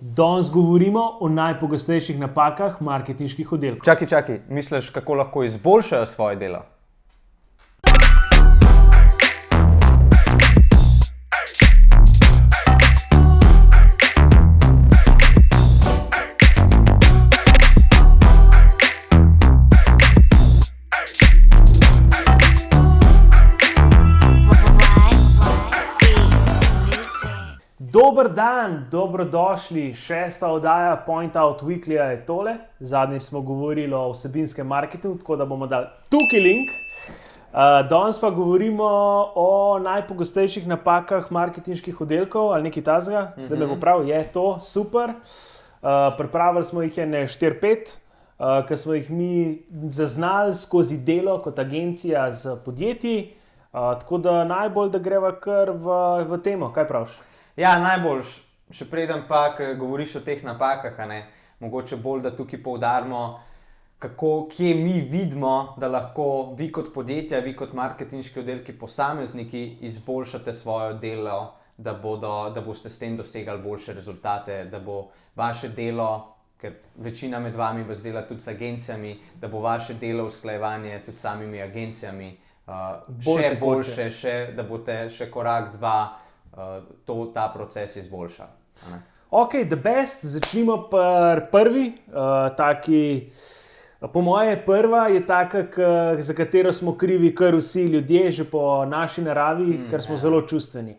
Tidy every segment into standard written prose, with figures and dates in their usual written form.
Danes govorimo o najpogostejših napakah marketinških oddelkov. Čakaj, misliš, kako lahko izboljšajo svoje delo? Dober dan, dobrodošli. 6. oddaja Point Out Weeklyja je tole. Zadnjič smo govorili o vsebinskem marketingu, tako da bomo dali tukaj link. Danes pa govorimo o najpogostejših napakah marketinških oddelkov ali nekaj takega, da me bo prav, je to super. Pripravili smo jih 4-5, ki smo jih mi zaznali skozi delo kot agencija z podjetji. Tako da najbolj, da greva kar v temo. Kaj praviš? Ja, najboljš, še preden pa, ko govoriš o teh napakah, mogoče bolj, da tukaj poudarimo, kje mi vidimo, da lahko vi kot podjetja, vi kot marketinški oddelki, posamezniki izboljšate svoje delo, da boste s tem dosegali boljše rezultate, da bo vaše delo, ker večina med vami vas dela tudi z agencijami, da bo vaše delo usklajevanje tudi s samimi agencijami še boljše, da boste še korak, dva, ta proces izboljša. Ok, the best. Začnimo prvi. Po moje prva je taka, za katero smo krivi kar vsi ljudje, že po naši naravi, ker smo zelo čustveni.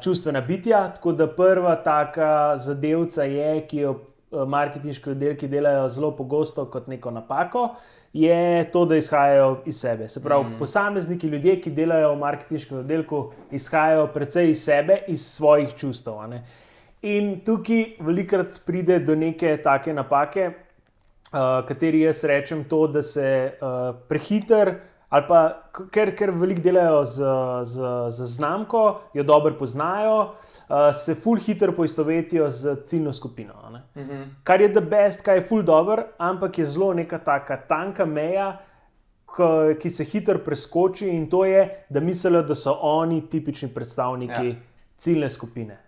Čustvena bitja, tako da prva taka zadevca je, ki jo marketinški oddelki delajo zelo pogosto kot neko napako, je to, da izhajajo iz sebe. Se pravi, posamezniki, ljudje, ki delajo v marketinškem oddelku, izhajajo precej iz sebe, iz svojih čustev. In tukaj velikokrat pride do neke take napake, kateri jaz rečem to, da se prehiter ali pa ker veliko delajo z znamko, jo dobro poznajo, se ful hitro poistovetijo z ciljno skupino. Kar je the best, kaj je ful dobro, ampak je zelo neka taka tanka meja, ki se hitro preskoči, in to je, da mislijo, da so oni tipični predstavniki ciljne skupine.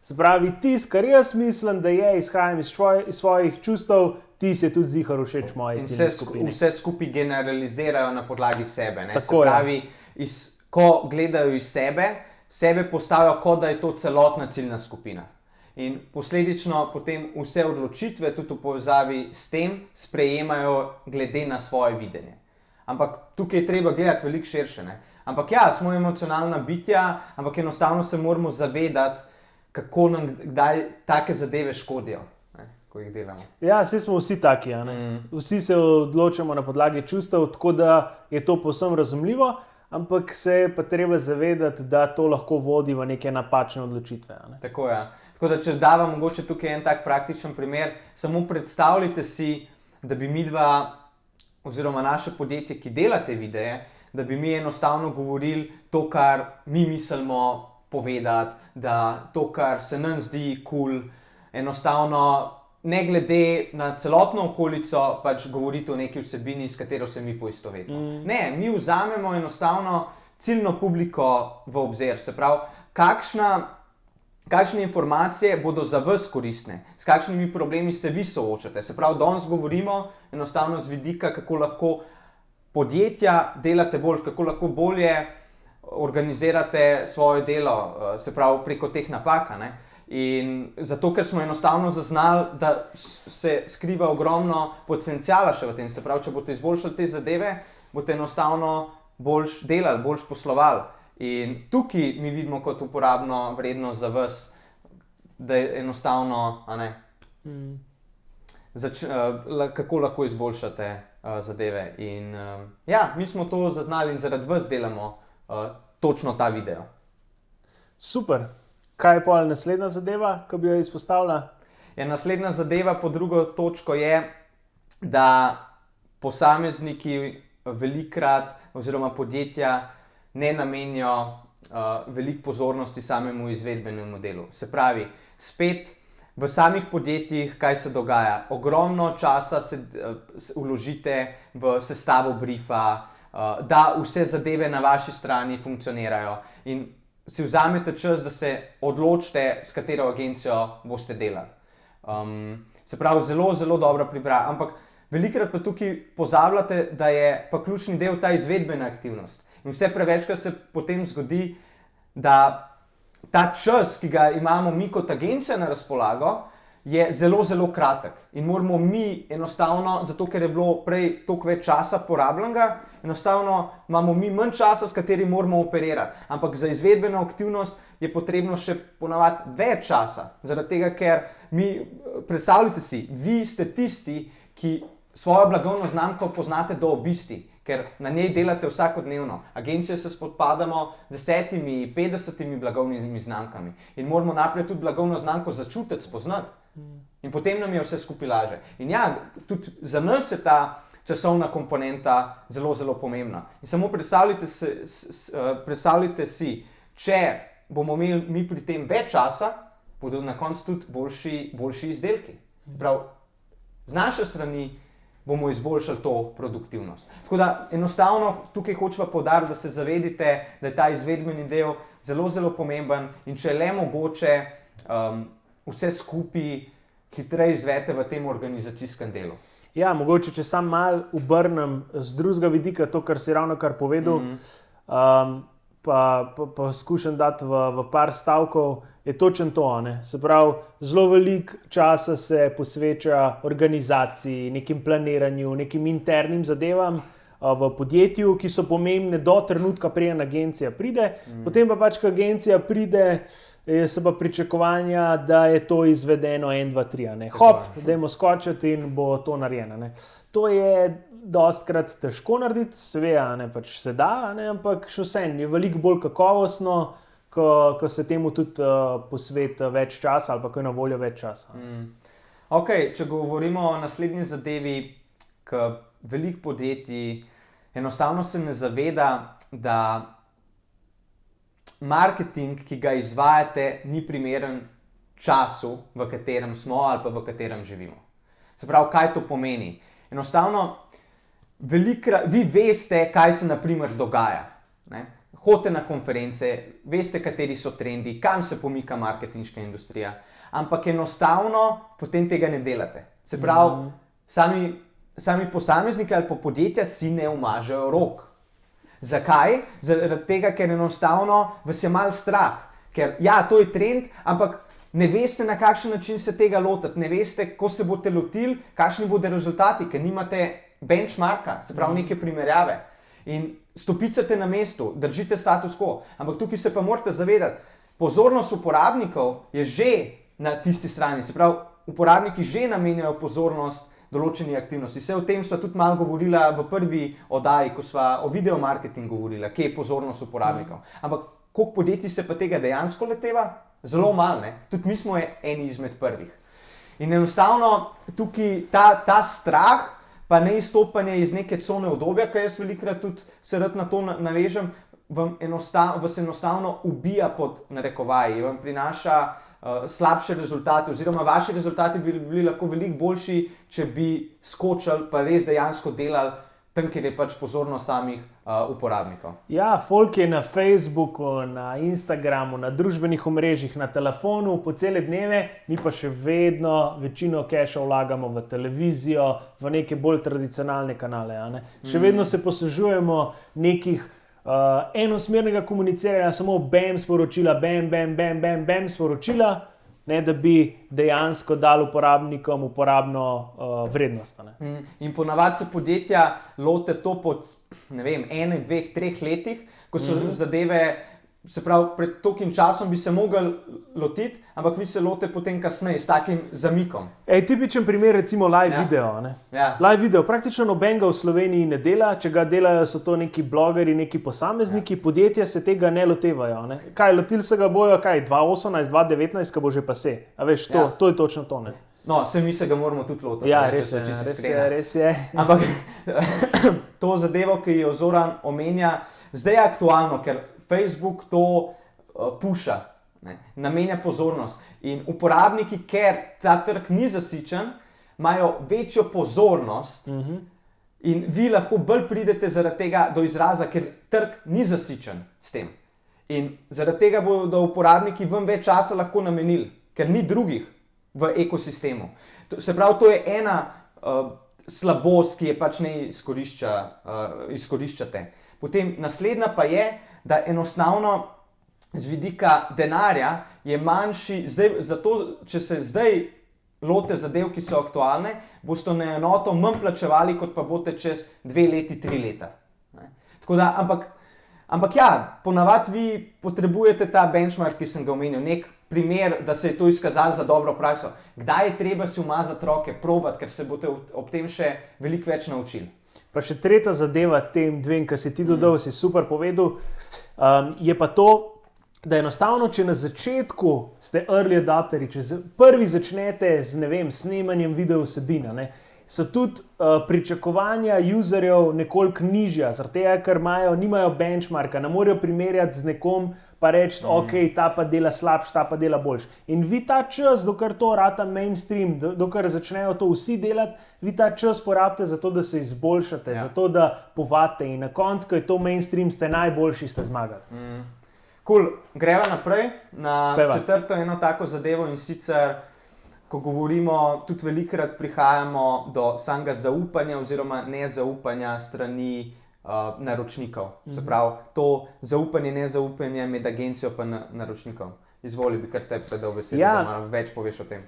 Se pravi, tisto, kar jaz mislim, da izhajam iz svojih čustev, ti se tudi zihar všeč moje ciljne skupine. Vse skupaj generalizirajo na podlagi sebe. Se pravi, ko gledajo iz sebe postavijo, kot da je to celotna ciljna skupina. In posledično potem vse odločitve tudi v povezavi s tem sprejemajo glede na svoje videnje. Ampak tukaj je treba gledati veliko širše. Ampak ja, smo emocionalna bitja, ampak enostavno se moramo zavedati, kako nam kdaj take zadeve škodijo, ko jih delamo. Ja, saj smo vsi taki. Vsi se odločamo na podlagi čustev, tako da je to povsem razumljivo, ampak se je pa treba zavedati, da to lahko vodi v neke napačne odločitve. Tako je. Tako da, če davam mogoče tukaj en tak praktičen primer, samo predstavljajte si, da bi midva, oziroma naše podjetje, ki dela te videe, da bi mi enostavno govorili to, kar mi mislimo povedati, da to, kar se nam zdi cool, enostavno ne glede na celotno okolico, pač govoriti o neki vsebini, s katero se mi poistovetimo. Ne, mi vzamemo enostavno ciljno publiko v obzir. Se pravi, kakšne informacije bodo za vas koristne, s kakšnimi problemi se vi soočate. Se pravi, danes govorimo enostavno z vidika, kako lahko podjetja delate bolj, kako lahko bolje organizirate svoje delo, se pravi preko teh napak. In zato, ker smo enostavno zaznali, da se skriva ogromno potenciala še v tem. Se pravi, če boste izboljšali te zadeve, boste enostavno boljš delali, boljš poslovali. In tukaj mi vidimo kot uporabno vrednost za vas, da je enostavno, kako lahko izboljšate zadeve. In ja, mi smo to zaznali in zaradi vas delamo točno ta video. Super. Kaj je pa naslednja zadeva, ki bi jo izpostavila? Naslednja zadeva po drugo točko je, da posamezniki velikokrat oziroma podjetja ne namenijo veliko pozornosti samemu izvedbenemu delu. Se pravi, spet v samih podjetjih, kaj se dogaja? Ogromno časa se vložite v sestavo briefa, da vse zadeve na vaši strani funkcionirajo. In si vzamete čas, da se odločite, s katero agencijo boste delali. Se pravi, zelo, zelo dobro priprava. Ampak velikokrat pa tukaj pozabljate, da je pa ključni del ta izvedbena aktivnost. In vse prevečkrat se potem zgodi, da ta čas, ki ga imamo mi kot agencija na razpolago, je zelo, zelo kratek. In moramo mi enostavno, zato ker je bilo prej toliko več časa porabljenega, enostavno imamo mi manj časa, s katerim moramo operirati. Ampak za izvedbeno aktivnost je potrebno še ponavadi več časa. Zaradi tega, ker predstavljajte si, vi ste tisti, ki svojo blagovno znamko poznate do obisti, ker na njej delate vsakodnevno. Agencije se spopadamo z 10, 50 blagovnimi znamkami in moramo najprej tudi blagovno znamko začutiti, spoznati. In potem nam je vse skupaj laže. In ja, tudi za nas je ta časovna komponenta zelo, zelo pomembna. In samo predstavljajte si, če bomo imeli mi pri tem več časa, bodo na koncu tudi boljši izdelki. Prav, z naše strani bomo izboljšali to produktivnost. Tako da enostavno tukaj hočeva poudariti, da se zavedite, da je ta izvedbeni del zelo, zelo pomemben in če je le mogoče vse skupaj hitreje izvedete v tem organizacijskem delu. Ja, mogoče, če sam malo obrnem z drugega vidika, to, kar si ravnokar povedal, pa skušam dati v par stavkov, je točno to. Se pravi, zelo veliko časa se posveča organizaciji, nekim planiranju, nekim internim zadevam v podjetju, ki so pomembne do trenutka, preden agencija pride. Potem pa pač, ko agencija pride, so pa pričakovanja, da je to izvedeno 1, 2, 3. Hop, dajmo skočiti in bo to narejeno. To je dostikrat težko narediti, seveda pač se da, ampak še vseeno je veliko bolj kakovostno, ko se temu tudi posveti več časa ali pa ko je na voljo več časa. Ok, če govorimo o naslednji zadevi, ki veliko podjetij enostavno se ne zaveda, da marketing, ki ga izvajate, ni primeren času, v katerem smo ali pa v katerem živimo. Se pravi, kaj to pomeni? Enostavno, vi veste, kaj se na primer dogaja. Hodite na konference, veste, kateri so trendi, kam se pomika marketinška industrija, ampak enostavno potem tega ne delate. Se pravi, sami posamezniki ali pa podjetja si ne umažejo rok. Zakaj? Zaradi tega, ker enostavno vas je malo strah. Ker ja, to je trend, ampak ne veste, na kakšen način se tega lotiti, ne veste, ko se boste lotili, kakšni bodo rezultati, ker nimate benchmarka, se pravi neke primerjave. In stopicate na mestu, držite status quo. Ampak tukaj se pa morate zavedati, pozornost uporabnikov je že na tisti strani. Se pravi, uporabniki že namenjajo pozornost določeni aktivnosti. Vse o tem sva tudi malo govorila v prvi oddaji, ko sva o videomarketingu govorila, kje je pozornost uporabnikov. Ampak koliko podjetij se pa tega dejansko loteva? Zelo malo, Tudi mi smo eni izmed prvih. In enostavno tukaj ta strah, pa neizstopanje iz neke cone udobja, ki jaz velikokrat tudi se rad na to navežem, vas enostavno ubija pod narekovaji, vam prinaša slabše rezultate, oziroma vaši rezultati bi bili lahko veliko boljši, če bi skočili pa res dejansko delali tam, kjer je pač pozornost samih uporabnikov. Ja, folk je na Facebooku, na Instagramu, na družbenih omrežjih, na telefonu po cele dneve, mi pa še vedno večino keša vlagamo v televizijo, v neke bolj tradicionalne kanale. Še vedno se poslužujemo nekih enosmernega komuniciranja, samo bam sporočila, bam sporočila, da bi dejansko dali uporabnikom uporabno vrednost. In ponavadi se podjetja lote to po 1, 2, 3 letih, ko so zadeve, se pravi, pred toliko časom bi se mogli lotiti, ampak vi se lote potem kasneje s takim zamikom. Tipičen primer, recimo live video. Live video praktično nobenega v Sloveniji ne dela, če ga delajo, so to neki blogeri, neki posamezniki, podjetja se tega ne lotevajo. Kaj, lotili se ga bojo, 2018, 2019, ko bo že pase. A veš, to je točno to. No, mi se ga moramo tudi lotiti. Ja, res je. Ampak to zadevo, ki jo Zoran omenja, zdaj je aktualno, ker Facebook to puša, namenja pozornost. In uporabniki, ker ta trg ni zasičen, imajo večjo pozornost in vi lahko bolj pridete zaradi tega do izraza, ker trg ni zasičen s tem. In zaradi tega bodo uporabniki vam več časa lahko namenili, ker ni drugih v ekosistemu. Se pravi, to je ena slabost, ki je pač ne izkoriščate. Potem naslednja pa je, da enostavno z vidika denarja je manjši, zato če se zdaj lote zadev, ki so aktualne, boste na enoto manj plačevali, kot pa boste čez 2 leti, 3 leta. Tako da, ampak ja, ponavadi vi potrebujete ta benchmark, ki sem ga omenil, nek primer, da se je to izkazalo za dobro prakso. Kdaj je treba si umazati roke, probati, ker se boste ob tem še veliko več naučili. Pa še tretja zadeva tem dvem, ki si ti dodal, si super povedal, je pa to, da enostavno, če na začetku ste early adapteri, če prvi začnete z, ne vem, snemanjem video vsebina, ne, so tudi pričakovanja userjev nekoliko nižja, zaradi tega, ker nimajo benchmarka, ne morejo primerjati z nekom, pa reči, ok, ta pa dela slabš, ta pa dela boljš. In vi ta čas, dokler to rata mainstream, dokler začnejo to vsi delati, vi ta čas porabite za to, da se izboljšate, za to, da povate in na koncu, ko je to mainstream, ste najboljši, ste zmagali. Cool. Greva naprej na četrto eno tako zadevo in sicer, ko govorimo, tudi velikokrat prihajamo do samega zaupanja oziroma nezaupanja strani naročnikov. Se pravi, to zaupanje, nezaupanje med agencijo pa naročnikom. Izvoli, bi kar te predal besedo, da malo več poveš o tem.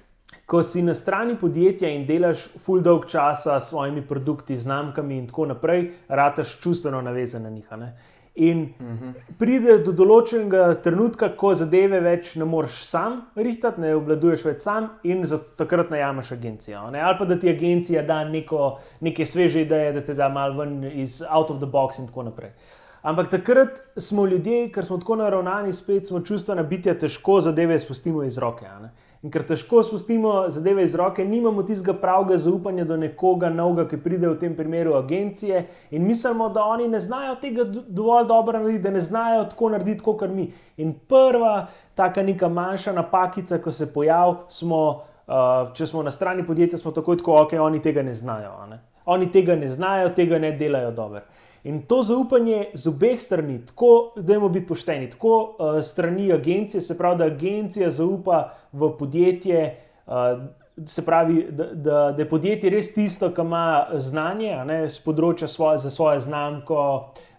Ko si na strani podjetja in delaš ful dolg časa s svojimi produkti, znamkami in tako naprej, rataš čustveno navezan na njih, ne? In pride do določenega trenutka, ko zadeve več ne moreš sam rihtati, ne obvladuješ več sam in takrat najameš agencijo. Ne? Ali pa da ti agencija da neke sveže ideje, da te da malo ven iz out of the box in tako naprej. Ampak takrat smo ljudje, ker smo tako naravnani, spet smo čustvena bitja, težko zadeve spustimo iz roke. Ne? In ker težko spustimo zadeve iz roke, nimamo tistega pravega zaupanja do nekoga novega, ki pride v tem primeru agencije in mislimo, da oni ne znajo tega dovolj dobro narediti, da ne znajo tako narediti, kot mi. In prva taka neka manjša napakica, ko se pojavi, če smo na strani podjetja, smo takoj tako, ok, oni tega ne znajo. Ne? Oni tega ne znajo, tega ne delajo dobro. In to zaupanje z obeh strani, tako, dajmo biti pošteni, tako strani agencije, se pravi, da agencija zaupa v podjetje, se pravi, da je podjetje res tisto, ki ima znanje, ne, z področja za svojo znamko,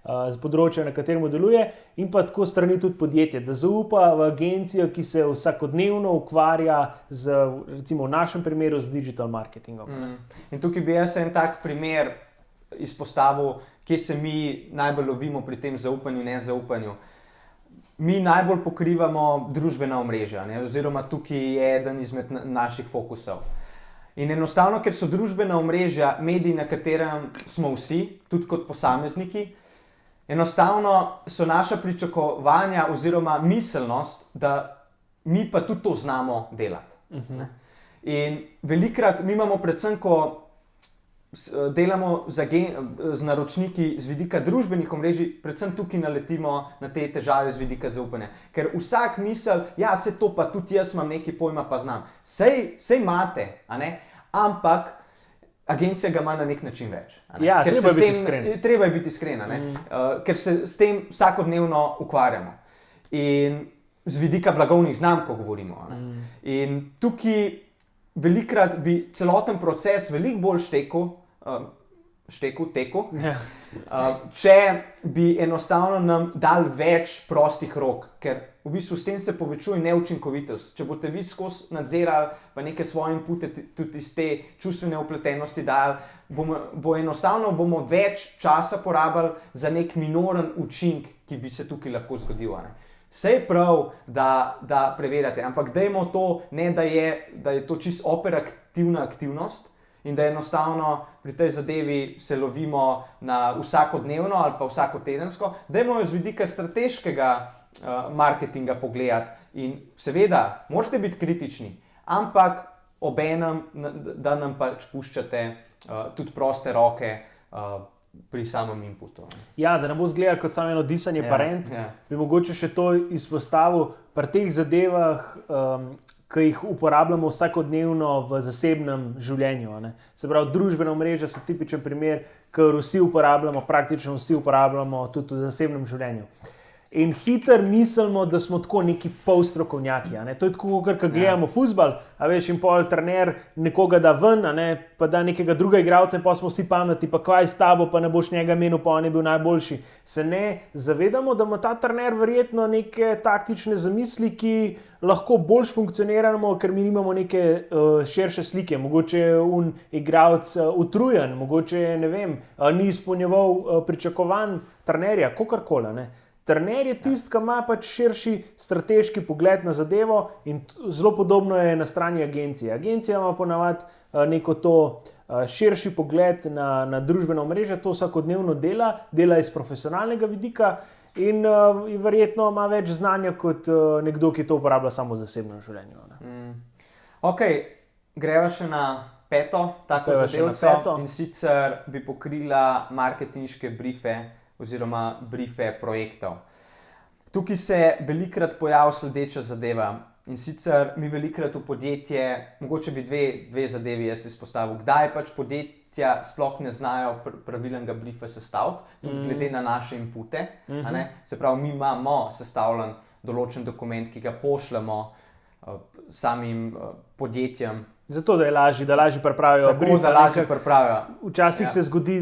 z področja, na katerem deluje, in pa tako strani tudi podjetje, da zaupa v agencijo, ki se vsakodnevno ukvarja z, recimo v našem primeru, z digital marketingom. In tukaj bi jaz en tak primer izpostavil, kje se mi najbolj lovimo pri tem zaupanju, nezaupanju. Mi najbolj pokrivamo družbena omrežja, ne? Oziroma tukaj je eden izmed naših fokusov. In enostavno, ker so družbena omrežja mediji, na katerem smo vsi, tudi kot posamezniki, enostavno so naša pričakovanja oziroma miselnost, da mi pa tudi to znamo delati. In velikokrat mi imamo predvsem, ko delamo z naročniki z vidika družbenih omrežij, predvsem tukaj naletimo na te težave z vidika zaupanja. Ker vsak misel, ja, se to pa tudi jaz imam nekaj pojma, pa znam. Sej imate, a ne? Ampak agencija ga ima na nek način več. Ja, treba je biti iskren. Treba je biti iskren, ker se s tem vsakodnevno ukvarjamo. In z vidika blagovnih znamk, ko govorimo. In tukaj velikokrat bi celoten proces veliko bolj tekel, če bi enostavno nam dali več prostih rok, ker v bistvu s tem se povečuje neučinkovitost. Če boste vi skozi nadzirali, pa neke svoje inpute tudi iz te čustvene vpletenosti dali, bomo več časa porabili za nek minoren učinek, ki bi se tukaj lahko zgodil. Sej prav, da preverjate, ampak dajmo to, ne da je to čisto operativna aktivnost in da enostavno pri tej zadevi se lovimo na vsakodnevno ali pa vsakotedensko, dajmo jo z vidika strateškega marketinga pogledati in seveda, morate biti kritični, ampak obenem, da nam pač puščate tudi proste roke pri samem inputu. Ja, da ne bo izgledalo kot samo eno disanje parent, bi mogoče še to izpostavil pri teh zadevah, ki jih uporabljamo vsakodnevno v zasebnem življenju. Se pravi, družbena omrežja so tipičen primer, ker praktično vsi uporabljamo tudi v zasebnem življenju. In hitro mislimo, da smo tako neki polstrokovnjaki. To je tako, kot gledamo fuzbal, a veš, in pol trener nekoga da ven, pa da nekega drugega igralca, in pa smo vsi pametni, pa kaj s tabo, pa ne boš njega menil, pa on je bil najboljši. Se ne zavedamo, da ima ta trener verjetno neke taktične zamisli, ki lahko boljš funkcioniramo, ker mi nimamo neke širše slike. Mogoče je igralec utrujen, mogoče ne vem, ni izpolnjeval pričakovanj trenerja, kakorkoli. Trener je tisti, ki ima pač širši strateški pogled na zadevo in zelo podobno je na strani agencije. Agencija ima ponavadi neko to širši pogled na družbeno mreže, to vsakodnevno dela iz profesionalnega vidika in verjetno ima več znanja kot nekdo, ki to uporablja samo v zasebnem življenju. Ok, greva še na peto tako zadevco in sicer bi pokrila marketinške briefe oziroma briefe projektov. Tukaj se velikokrat pojavi sledeča zadeva in sicer mi velikokrat v podjetje, mogoče bi dve zadevi jaz izpostavil, kdaj pač podjetja sploh ne znajo pravilnega briefa sestaviti, tudi glede na naše inpute. Se pravi, mi imamo sestavljen določen dokument, ki ga pošljemo samim podjetjem. Zato, da lažje pripravijo brief. Da lažje pripravijo. Včasih se zgodi,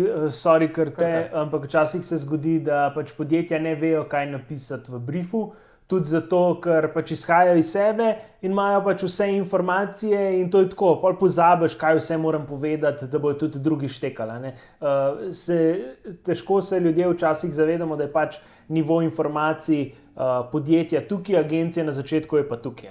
ampak včasih se zgodi, da pač podjetja ne vejo, kaj napisati v briefu, tudi zato, ker pač izhajajo iz sebe in imajo pač vse informacije in to je tako, pol pozabiš, kaj vse moram povedati, da bojo tudi drugi štekali. Težko se ljudje včasih zavedamo, da je pač nivo informacij podjetja tukaj, agencija na začetku je pa tukaj.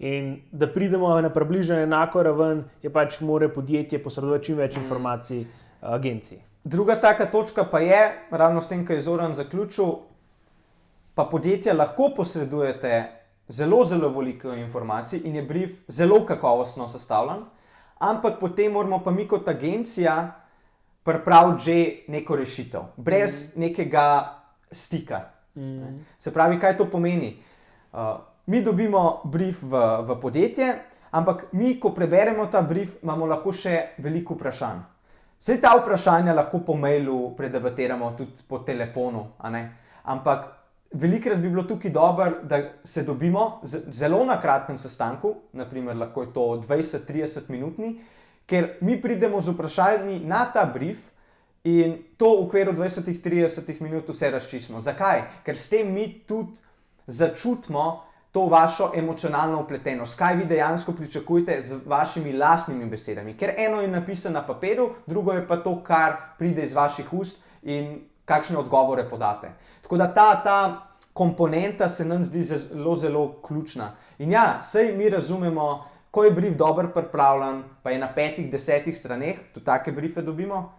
In da pridemo na približno enako raven, je pač mora podjetje posredovati čim več informacij agenciji. Druga taka točka pa je, ravno s tem, kar je Zoran zaključil, pa podjetja lahko posredujete zelo veliko informacij in je brief zelo kakovostno sestavljen, ampak potem moramo pa mi kot agencija pripraviti že neko rešitev, brez nekega stika. Se pravi, kaj to pomeni? Mi dobimo brief v podjetje, ampak mi, ko preberemo ta brief, imamo lahko še veliko vprašanj. Vse ta vprašanja lahko po mailu predebatiramo, tudi po telefonu, ampak velikokrat bi bilo tukaj dobro, da se dobimo zelo na kratkem sestanku, naprimer lahko je to 20-30 minutni, ker mi pridemo z vprašanji na ta brief, in to v okviru 20-30 minut vse razčistimo. Zakaj? Ker s tem mi tudi začutimo to vašo emocionalno vpletenost. Kaj vi dejansko pričakujete z vašimi lastnimi besedami? Ker eno je napisano na papirju, drugo je pa to, kar pride iz vaših ust in kakšne odgovore podate. Tako da ta komponenta se nam zdi zelo ključna. In ja, saj mi razumemo, ko je brief dobro pripravljen, pa je na 5-10 straneh, tudi take briefe dobimo,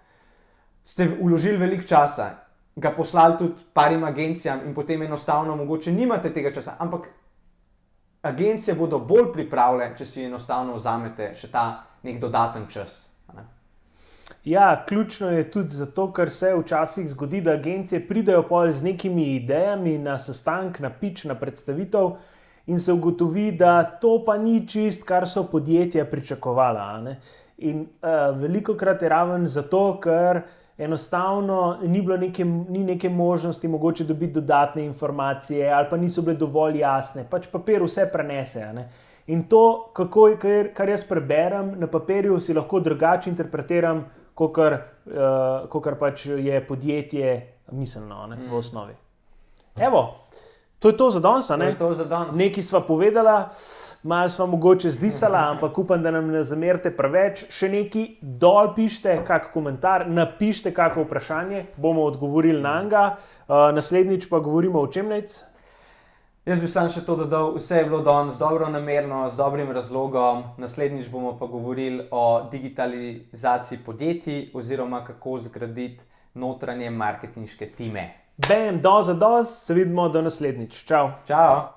ste vložili veliko časa, ga poslali tudi parim agencijam in potem enostavno mogoče nimate tega časa, ampak agencije bodo bolj pripravljene, če si enostavno vzamete še ta nek dodaten čas. Ja, ključno je tudi zato, ker se včasih zgodi, da agencije pridejo pol z nekimi idejami na sestanek, na pitch, na predstavitev in se ugotovi, da to pa ni čist, kar so podjetja pričakovala. In velikokrat je raven zato, ker enostavno ni neke možnosti mogoče dobiti dodatne informacije ali pa niso bile dovolj jasne, pač papir vse prenese. In to, kar jaz preberem na papirju, si lahko drugače interpretiram, kakor pač je podjetje miselno v osnovi. Evo, to je to za danes, ne? To je to za danes. Nekaj sva povedala, malo sva mogoče zdisala, ampak upam, da nam ne zamerite preveč. Še nekaj, dol pišite kak komentar, napišite kako vprašanje, bomo odgovorili na njega. Naslednjič pa govorimo o čem, Nejc? Jaz bi sam še to dodal, vse je bilo danes dobro namerno, z dobrim razlogom. Naslednjič bomo pa govorili o digitalizaciji podjetij oziroma kako zgraditi notranje marketinške time. Bam, do za doz, se vidimo do naslednjič. Čau. Čau.